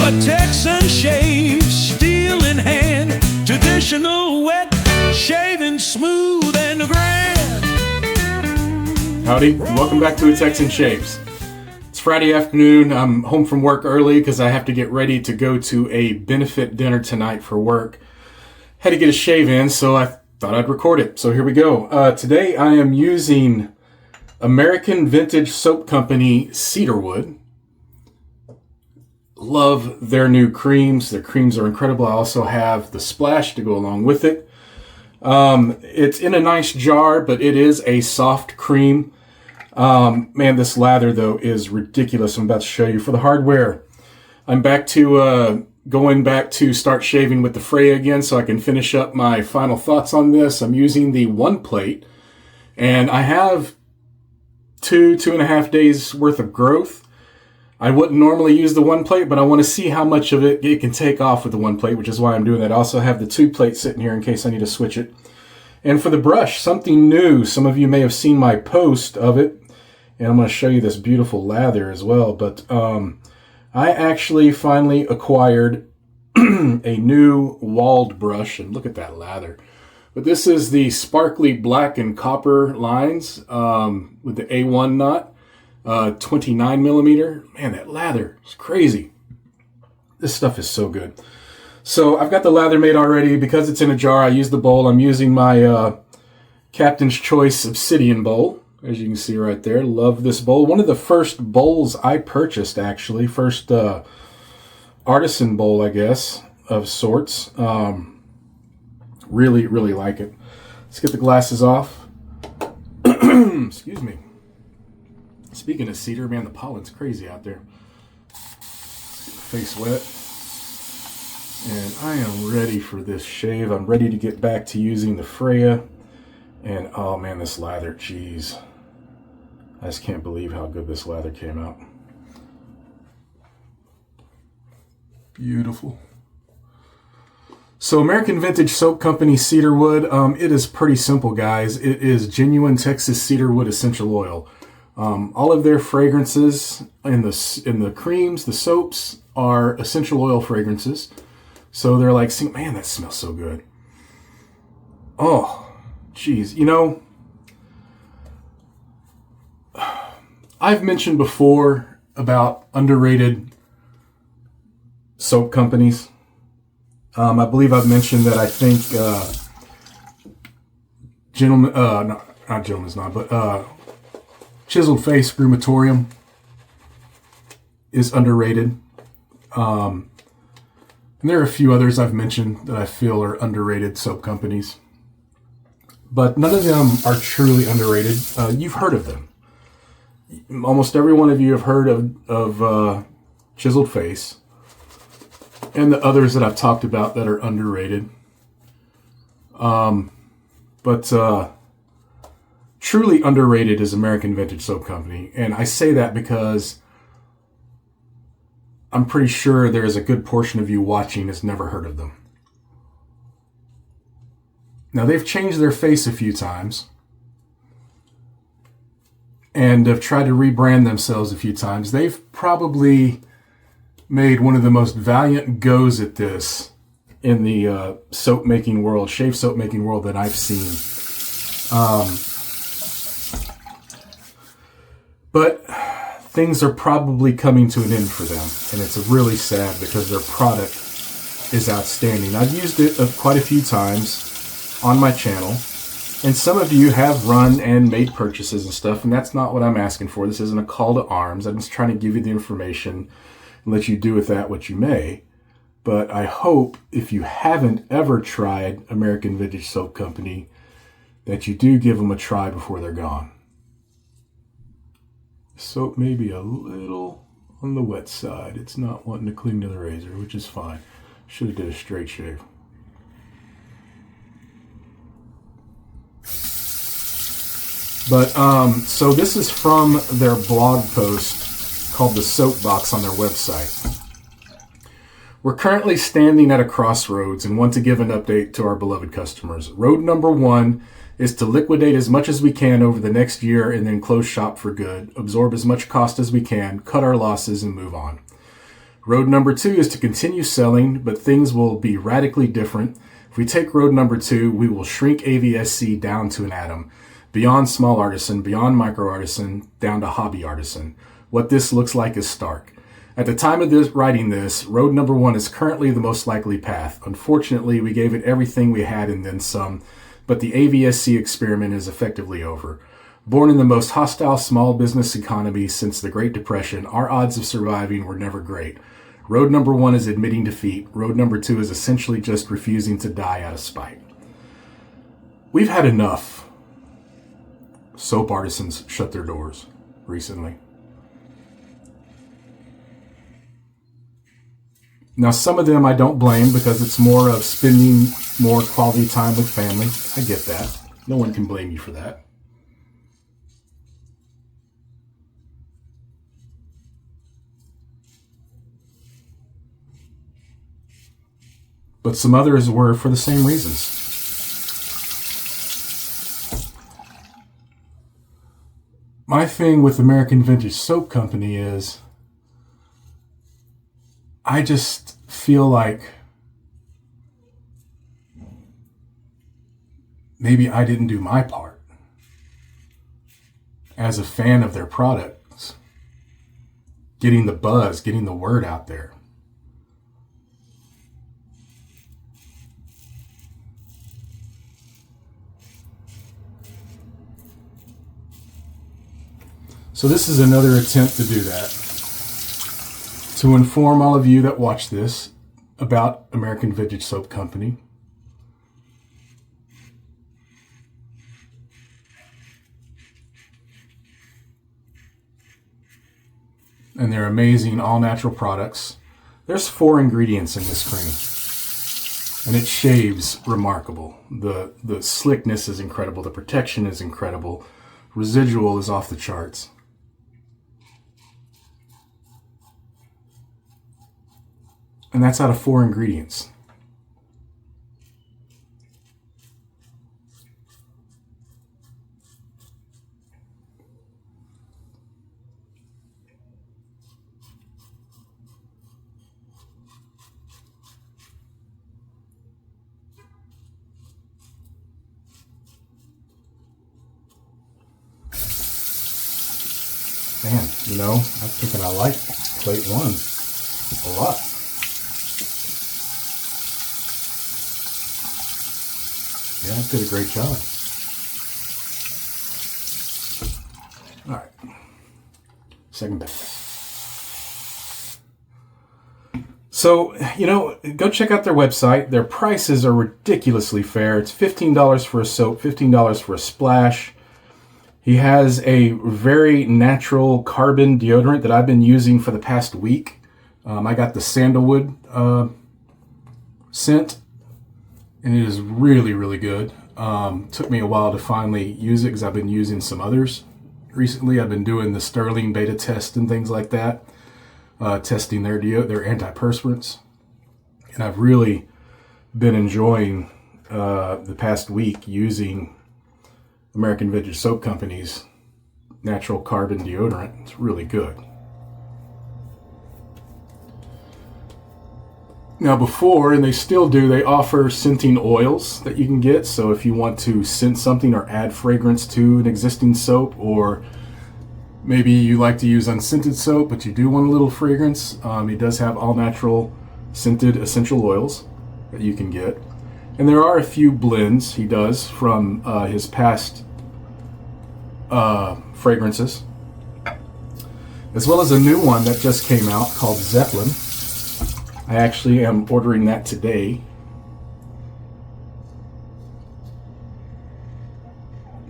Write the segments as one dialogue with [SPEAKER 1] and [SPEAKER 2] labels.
[SPEAKER 1] a Texan shave, steel in hand, traditional wet, shaving smooth and grand.
[SPEAKER 2] Howdy, welcome back to a Texan Shaves. It's Friday afternoon. I'm home from work early because I have to get ready to go to a benefit dinner tonight for work. Had to get a shave in, so I thought I'd record it. So here we go. Today I am using American Vintage Soap Company Cedarwood. Love their new creams. Their creams are incredible. I also have the splash to go along with it. It's in a nice jar, but it is a soft cream. Man, this lather, though, is ridiculous. I'm about to show you. For the hardware, I'm back to going back to start shaving with the Freya again so I can finish up my final thoughts on this. I'm using the one plate, and I have 2.5 days worth of growth. I wouldn't normally use the one plate, but I want to see how much of it can take off with the one plate, which is why I'm doing that. I also have the two plate sitting here in case I need to switch it. And for the brush, something new. Some of you may have seen my post of it, and I'm going to show you this beautiful lather as well. But I actually finally acquired a new walled brush, and look at that lather. But this is the sparkly black and copper lines with the A1 knot, 29 millimeter. Man, that lather is crazy. This stuff is so good. So I've got the lather made already. Because it's in a jar, I use the bowl. I'm using my Captain's Choice Obsidian bowl, as you can see right there. Love this bowl. One of the first bowls I purchased, actually. First artisan bowl, I guess, of sorts. Really, really like it. Let's get the glasses off. Excuse me. Speaking of cedar, man, the pollen's crazy out there. Let's get the face wet. And I am ready for this shave. I'm ready to get back to using the Freya. And oh man, this lather, geez. I just can't believe how good this lather came out. Beautiful. So American Vintage Soap Company Cedarwood, it is pretty simple, guys. It is genuine Texas cedarwood essential oil. All of their fragrances in the creams, the soaps, are essential oil fragrances. So they're like, man, that smells so good. Oh, geez. You know, I've mentioned before about underrated soap companies. I believe I've mentioned that I think Chiseled Face Crematorium is underrated. And there are a few others I've mentioned that I feel are underrated soap companies. But none of them are truly underrated. You've heard of them. Almost every one of you have heard of Chiseled Face. And the others that I've talked about that are underrated. But truly underrated is American Vintage Soap Company. And I say that because I'm pretty sure there is a good portion of you watching that's never heard of them. Now, they've changed their face a few times. And have tried to rebrand themselves a few times. They've probably made one of the most valiant goes at this in the soap making world, shave soap making world that I've seen. But things are probably coming to an end for them, and it's really sad because their product is outstanding. I've used it quite a few times on my channel, and some of you have run and made purchases and stuff, and that's not what I'm asking for. This isn't a call to arms. I'm just trying to give you the information and let you do with that what you may. But I hope if you haven't ever tried American Vintage Soap Company, that you do give them a try before they're gone. Soap may be a little on the wet side. It's not wanting to cling to the razor, which is fine. Should have did a straight shave. But, so this is from their blog post called The Soapbox on their website. We're currently standing at a crossroads and want to give an update to our beloved customers. Road number 1 is to liquidate as much as we can over the next year and then close shop for good, absorb as much cost as we can, cut our losses, and move on. Road number 2 is to continue selling, but things will be radically different. If we take road number 2, we will shrink AVSC down to an atom, beyond small artisan, beyond micro artisan, down to hobby artisan. What this looks like is stark. At the time of writing this, road number 1 is currently the most likely path. Unfortunately, we gave it everything we had and then some, but the AVSC experiment is effectively over. Born in the most hostile small business economy since the Great Depression, our odds of surviving were never great. Road number 1 is admitting defeat. Road number 2 is essentially just refusing to die out of spite. We've had enough soap artisans shut their doors recently. Now, some of them I don't blame because it's more of spending more quality time with family. I get that. No one can blame you for that. But some others were for the same reasons. My thing with American Vintage Soap Company is I just feel like maybe I didn't do my part as a fan of their products, getting the buzz, getting the word out there. So this is another attempt to do that. To inform all of you that watch this about American Vintage Soap Company. And their amazing all-natural products. There's 4 ingredients in this cream. And it shaves remarkable. The slickness is incredible. The protection is incredible. Residual is off the charts. And that's out of 4 ingredients. Man, you know, I'm thinking I like plate 1 a lot. Yeah, it did a great job. All right. Second bit. So, you know, go check out their website. Their prices are ridiculously fair. It's $15 for a soap, $15 for a splash. He has a very natural carbon deodorant that I've been using for the past week. I got the sandalwood scent. And it is really, really good. Took me a while to finally use it because I've been using some others recently. I've been doing the Sterling beta test and things like that, testing their antiperspirants. And I've really been enjoying the past week using American Vintage Soap Company's natural carbon deodorant. It's really good. Now before, and they still do, they offer scenting oils that you can get. So if you want to scent something or add fragrance to an existing soap, or maybe you like to use unscented soap, but you do want a little fragrance, he does have all natural scented essential oils that you can get. And there are a few blends he does from his past fragrances, as well as a new one that just came out called Zeppelin. I actually am ordering that today.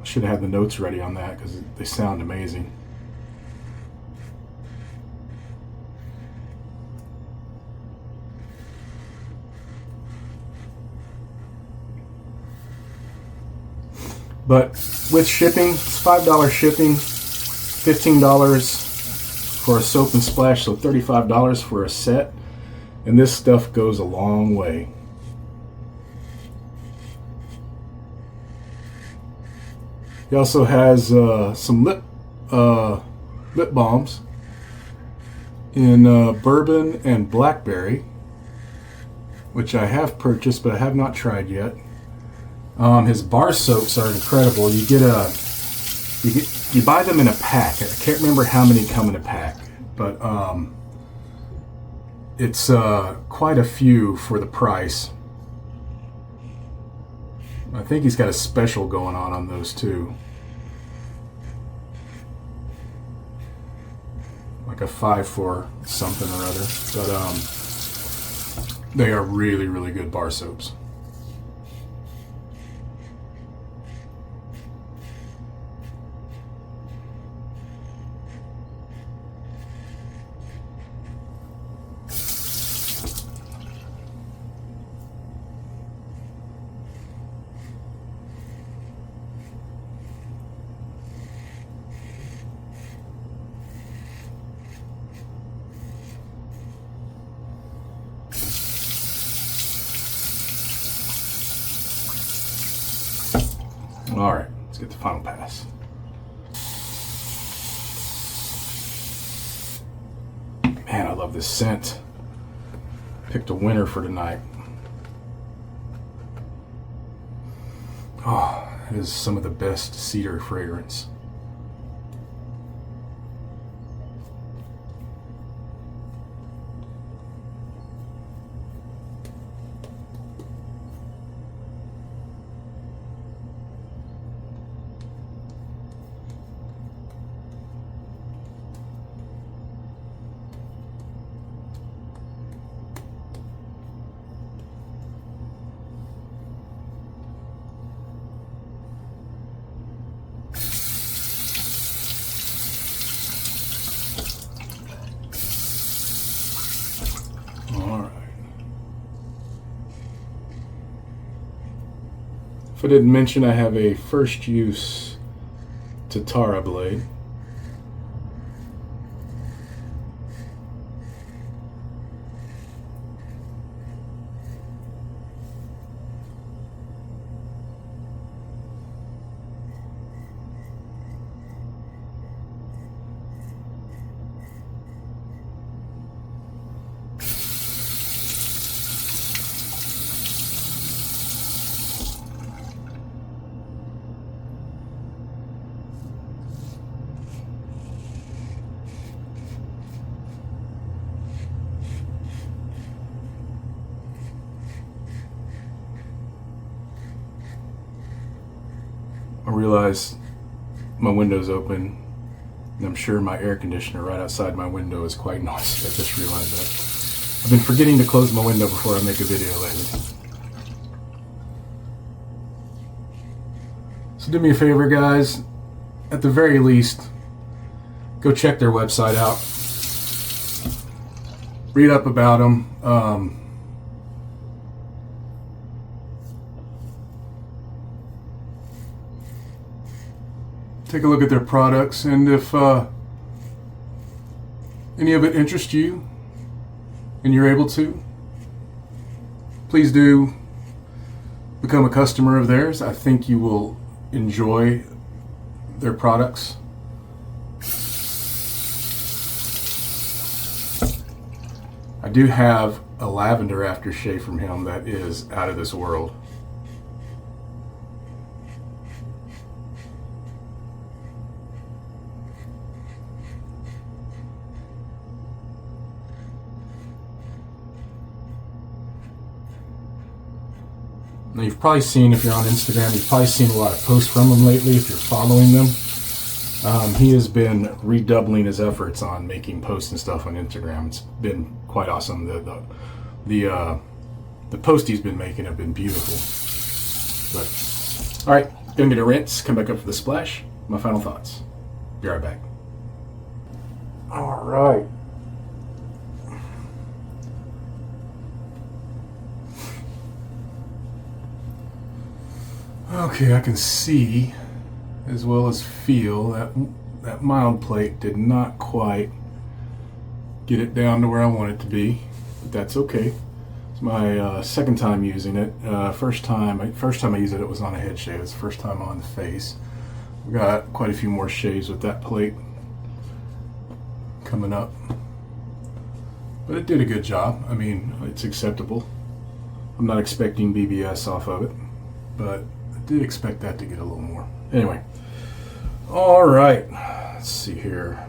[SPEAKER 2] I should have had the notes ready on that because they sound amazing. But with shipping, it's $5 shipping, $15 for a soap and splash, so $35 for a set. And this stuff goes a long way. He also has some lip balms in bourbon and blackberry, which I have purchased but I have not tried yet. His bar soaps are incredible. You buy them in a pack. I can't remember how many come in a pack, but it's quite a few for the price. I think he's got a special going on those too. Like a 5 for something or other. But they are really, really good bar soaps. All right, let's get the final pass. Man, I love this scent. Picked a winner for tonight. Oh, it is some of the best cedar fragrance. All right. If I didn't mention, I have a first use Cajun Blade. I realize my window's open, and I'm sure my air conditioner right outside my window is quite noisy. I just realized that. I've been forgetting to close my window before I make a video lately. So do me a favor, guys. At the very least, go check their website out. Read up about them. Take a look at their products, and if any of it interests you and you're able to, please do become a customer of theirs. I think you will enjoy their products. I do have a lavender aftershave from him that is out of this world. Now you've probably seen, if you're on Instagram, you've probably seen a lot of posts from him lately if you're following them. He has been redoubling his efforts on making posts and stuff on Instagram. It's been quite awesome. The posts he's been making have been beautiful. But all right, gonna get a rinse, come back up for the splash. My final thoughts. Be right back. All right. Okay, I can see as well as feel that that mild plate did not quite get it down to where I want it to be, but that's okay. It's my second time using it. First time I used it, it was on a head shave. It's the first time on the face. We got quite a few more shaves with that plate coming up. But it did a good job. I mean, it's acceptable. I'm not expecting BBS off of it, but I did expect that to get a little more. Anyway, all right, let's see here.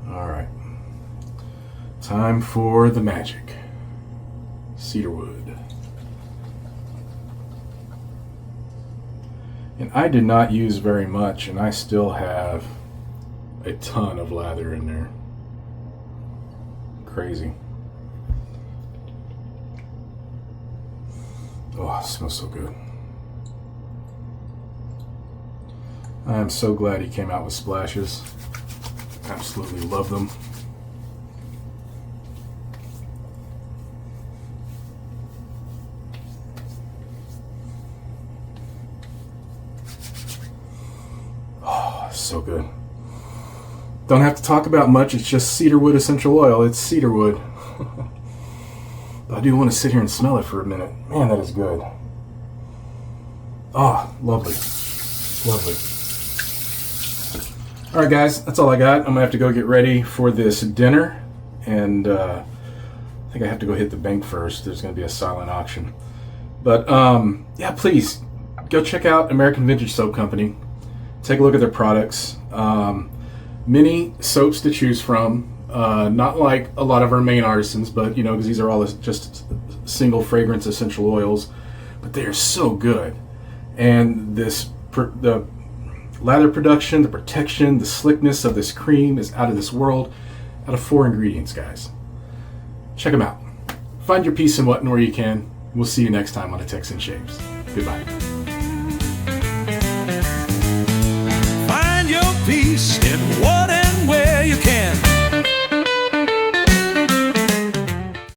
[SPEAKER 2] All right, time for the magic. Cedarwood. And I did not use very much, and I still have a ton of lather in there. Crazy. Oh, it smells so good. I am so glad he came out with splashes. Absolutely love them. Oh, so good. Don't have to talk about much, it's just cedarwood essential oil. It's cedarwood. But I do want to sit here and smell it for a minute. Man, that is good. Oh, lovely. Lovely. Alright guys, that's all I got. I'm going to have to go get ready for this dinner. And I think I have to go hit the bank first. There's going to be a silent auction. But yeah, please, go check out American Vintage Soap Company. Take a look at their products. Many soaps to choose from, not like a lot of our main artisans, but you know, because these are all just single fragrance essential oils, but they are so good. And the lather production, the protection, the slickness of this cream is out of this world. Out of 4 ingredients, guys. Check them out. Find your peace in what and where you can. We'll see you next time on a Texan Shaves. Goodbye.